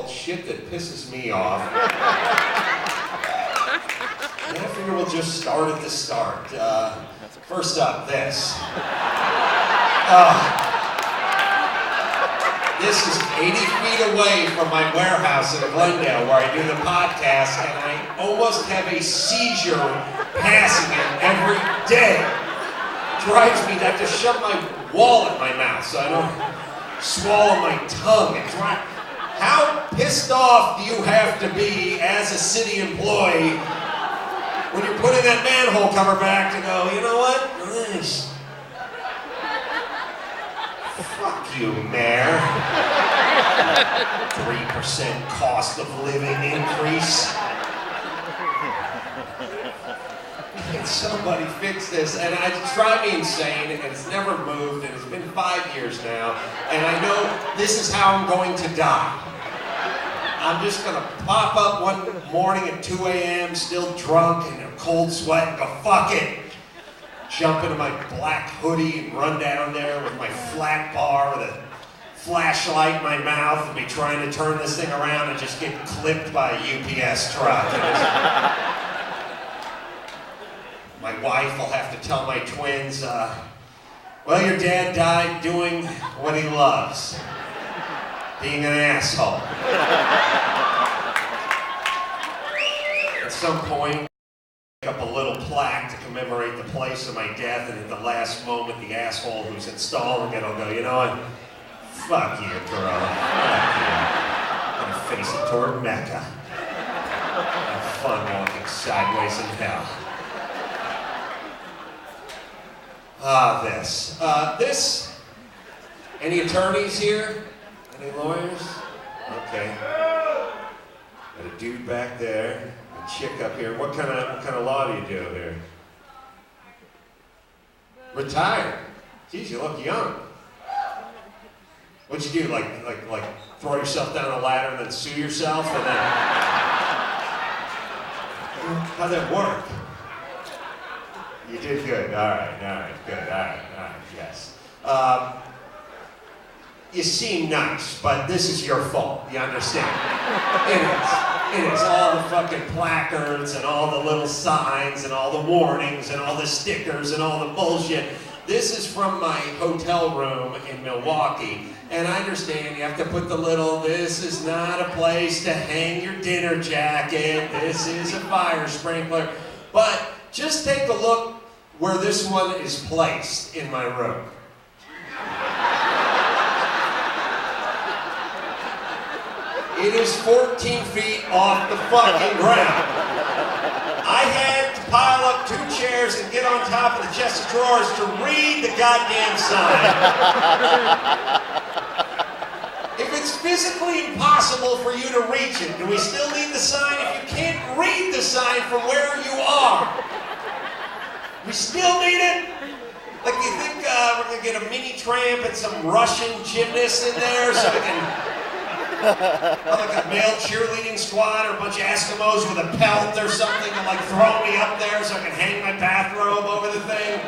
shit that pisses me off. And I figure we'll just start at the start. First up, this. This is 80 feet away from my warehouse in Glendale where I do the podcast, and I almost have a seizure passing it every day. It drives me to have to shove my wallet in my mouth so I don't swallow my tongue. How pissed off do you have to be as a city employee when you're putting that manhole cover back to go, you know what? Nice. Fuck you, Mayor. 3% cost of living increase. Can somebody fix this? And it's driving me insane, and it's never moved, and it's been 5 years now, and I know this is how I'm going to die. I'm just gonna pop up one morning at 2 a.m., still drunk and a cold sweat, and go, fuck it. Jump into my black hoodie and run down there with my flat bar with a flashlight in my mouth and be trying to turn this thing around and just get clipped by a UPS truck. My wife will have to tell my twins, well, your dad died doing what he loves, being an asshole. At some point, up a little plaque to commemorate the place of my death, and at the last moment, the asshole who's installing it will go, you know what? Fuck you, girl. Fuck you. I'm gonna face it toward Mecca. Have fun walking sideways in hell. This. Any attorneys here? Any lawyers? Okay. Got a dude back there. Chick up here. What kind of law do you do here? Retired. Geez, you look young. What'd you do? Like throw yourself down a ladder and then sue yourself, and then how'd that work? You did good. All right, good. All right, yes. You seem nice, but this is your fault. You understand? It is all the fucking placards and all the little signs and all the warnings and all the stickers and all the bullshit. This is from my hotel room in Milwaukee, and I understand you have to put the little, this is not a place to hang your dinner jacket, this is a fire sprinkler, but just take a look where this one is placed in my room. It is 14 feet off the fucking ground. I had to pile up 2 chairs and get on top of the chest of drawers to read the goddamn sign. If it's physically impossible for you to reach it, do we still need the sign? If you can't read the sign from where you are, we still need it? Like, you think we're gonna get a mini tramp and some Russian gymnasts in there so we can... like a male cheerleading squad or a bunch of Eskimos with a pelt or something and like throw me up there so I can hang my bathrobe over the thing.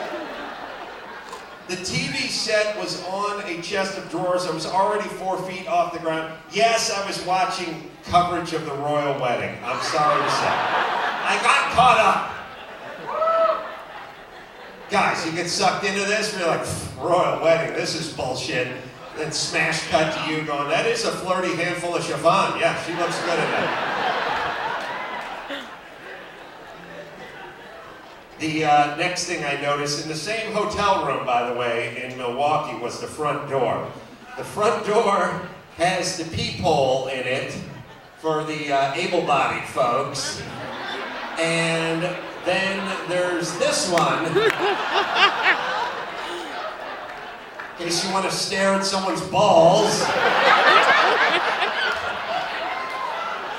The TV set was on a chest of drawers. I was already 4 feet off the ground. Yes, I was watching coverage of the royal wedding. I'm sorry to say. I got caught up. Guys, you get sucked into this and you're like, royal wedding, this is bullshit. Then smash cut to you going, that is a flirty handful of Siobhan. Yeah, she looks good at that. The next thing I noticed, in the same hotel room, by the way, in Milwaukee, was the front door. The front door has the peephole in it for the able-bodied folks. And then there's this one. In case you want to stare at someone's balls.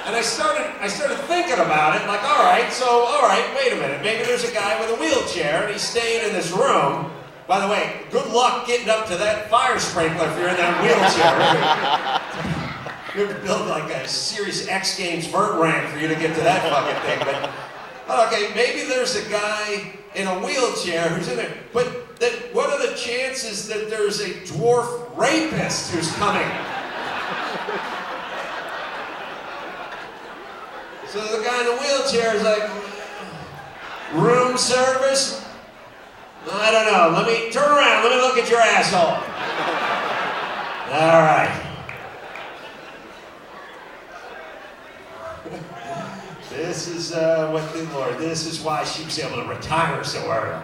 And I started thinking about it, like, all right, wait a minute. Maybe there's a guy with a wheelchair and he's staying in this room. By the way, good luck getting up to that fire sprinkler if you're in that wheelchair. You have to build like a Series X Games vert ramp for you to get to that fucking thing. But, okay, maybe there's a guy in a wheelchair who's in there. But what are the chances that there's a dwarf rapist who's coming? So the guy in the wheelchair is like, room service? I don't know. Let me turn around. Let me look at your asshole. All right. This is what the Lord. This is why she was able to retire so early.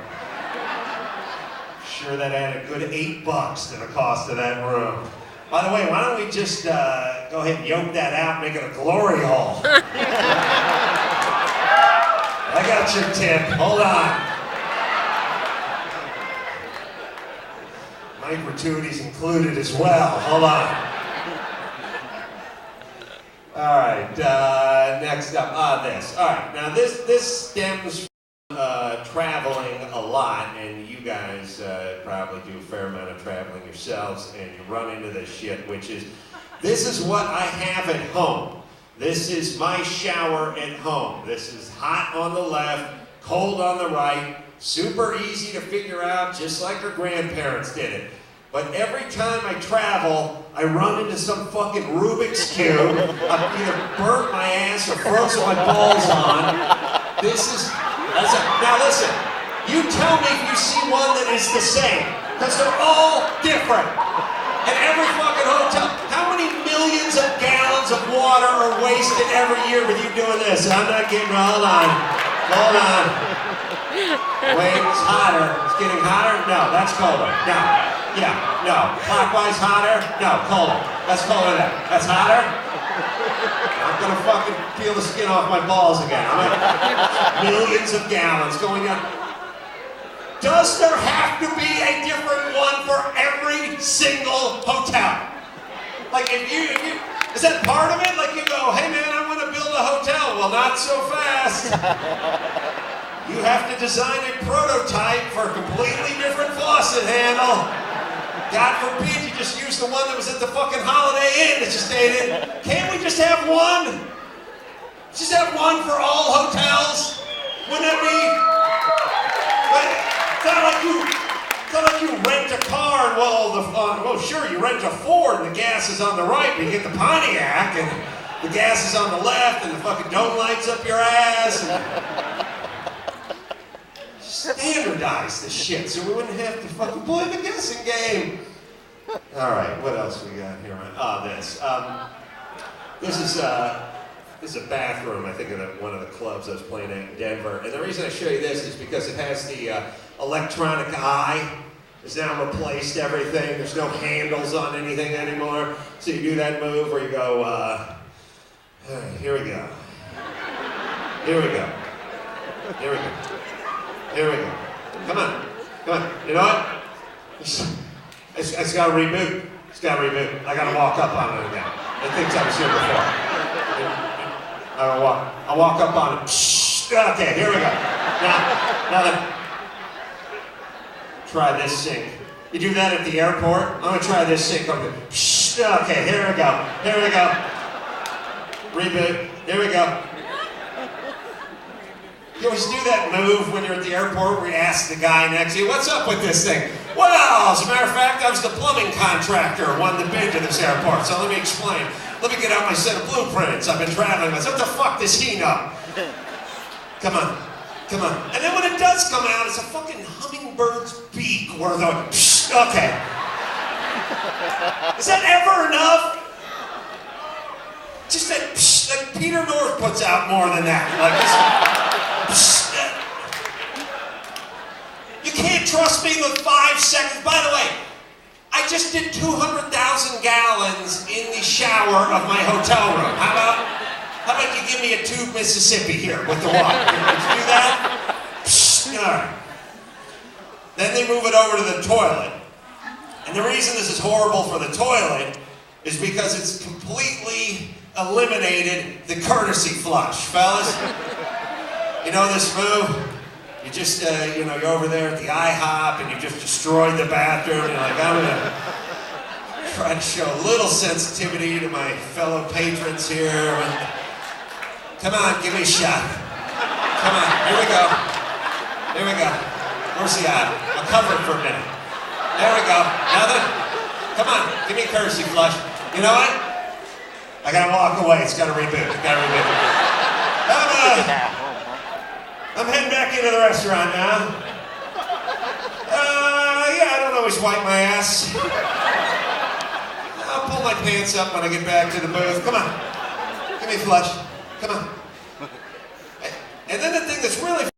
Sure, that added a good $8 to the cost of that room. By the way, why don't we just go ahead and yoke that out, and make it a glory hole? I got your tip. Hold on. My gratuities included as well. Hold on. All right. Next up, this. All right. Now this stems from traveling a lot, and you guys probably do a fair amount of traveling yourselves, and you run into this shit, which is, this is what I have at home. This is my shower at home. This is hot on the left, cold on the right, super easy to figure out, just like our grandparents did it. But every time I travel, I run into some fucking Rubik's Cube. I've either burnt my ass or frozen my balls on. Now listen, you tell me if you see one that is the same, because they're all different. And every fucking hotel, how many millions of gallons of water are wasted every year with you doing this? I'm not getting, hold on. Wait, it's hotter. It's getting hotter? No, that's colder. No. Yeah, no. Clockwise hotter? No, colder. That's colder than. That's hotter? I'm gonna fucking peel the skin off my balls again. Millions of gallons going down. Does there have to be a different one for every single hotel? Like if you, is that part of it? Like you go, hey man, I want to build a hotel. Well, not so fast. You have to design a prototype for a completely different faucet handle. God forbid you just use the one that was at the fucking Holiday Inn that you stayed in. Can't we just have one? Just have one for all hotels? Wouldn't that be? It's not like you rent a car and well sure, you rent a Ford and the gas is on the right, but you get the Pontiac and the gas is on the left and the fucking dome lights up your ass. Standardize the shit so we wouldn't have to fucking play the guessing game. All right, what else we got here? This is a bathroom, I think, at one of the clubs I was playing at in Denver. And the reason I show you this is because it has the electronic eye. It's now replaced everything. There's no handles on anything anymore. So you do that move where you go, here we go. Here we go. Here we go. Here we go. Come on. You know what? It's got to reboot. It's got to reboot. I got to walk up on it again. It thinks I was here before. I'll walk up on it. Okay, here we go. Now then, try this sink. You do that at the airport? I'm going to try this sink. Okay, here we go. Reboot. Here we go. You always do that move when you're at the airport where you ask the guy next to you, what's up with this thing? Well, as a matter of fact, I was the plumbing contractor who won the bid to this airport, so let me explain. Let me get out my set of blueprints I've been traveling with. What the fuck does he know? Come on. And then when it does come out, it's a fucking hummingbird's beak where the, okay. Is that ever enough? Just that, like Peter North puts out more than that. Like this, you can't trust me with 5 seconds. By the way, I just did 200,000 gallons in the shower of my hotel room. How about you give me a tube Mississippi here with the water? Did you do that? All right. Then they move it over to the toilet. And the reason this is horrible for the toilet is because it's completely eliminated the courtesy flush, fellas. You know this move? You just, you're over there at the IHOP and you just destroyed the bathroom. And you're like, I'm gonna try to show a little sensitivity to my fellow patrons here. Come on, give me a shot. Come on, here we go. Where's the eye? I'll cover it for a minute. There we go. Now then, come on, give me a courtesy flush. You know what? I gotta walk away. It's gotta reboot. I'm heading back into the restaurant now. Yeah, I don't always wipe my ass. I'll pull my pants up when I get back to the booth. Come on. Give me a flush. Come on. And then the thing that's really